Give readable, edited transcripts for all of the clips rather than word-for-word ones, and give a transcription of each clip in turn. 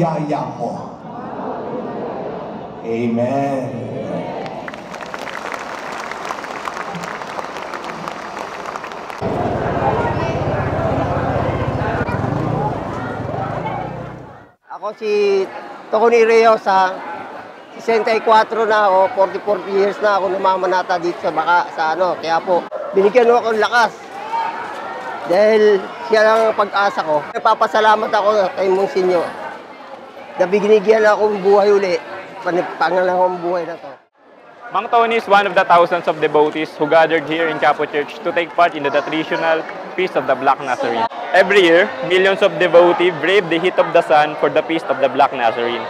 biyaya mo. Amen. Ako si Tony Reo, sa 64 na o 44 years na ako namamanata dito sa kaya po binigyan mo ako ng lakas. Dahil siya lang ang pag-asa ko. Nagpapasalamat ako kay Monsinyo na binigyan akong buhay uli. Pangalawang buhay na to. Mang Tony is one of the thousands of devotees who gathered here in Quiapo Church to take part in the traditional Feast of the Black Nazarene. Every year, millions of devotees brave the heat of the sun for the Feast of the Black Nazarene.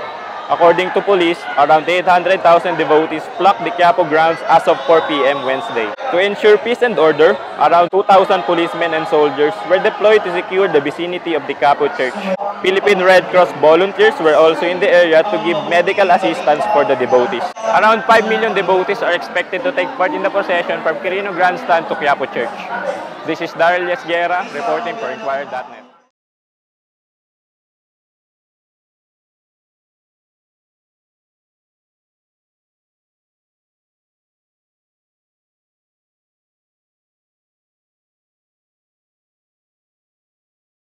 According to police, around 800,000 devotees flocked the Quiapo grounds as of 4 p.m. Wednesday. To ensure peace and order, around 2,000 policemen and soldiers were deployed to secure the vicinity of the Quiapo Church. Philippine Red Cross volunteers were also in the area to give medical assistance for the devotees. Around 5 million devotees are expected to take part in the procession from Quirino Grandstand to Quiapo Church. This is Daryl Yesguera reporting for Inquirer.net.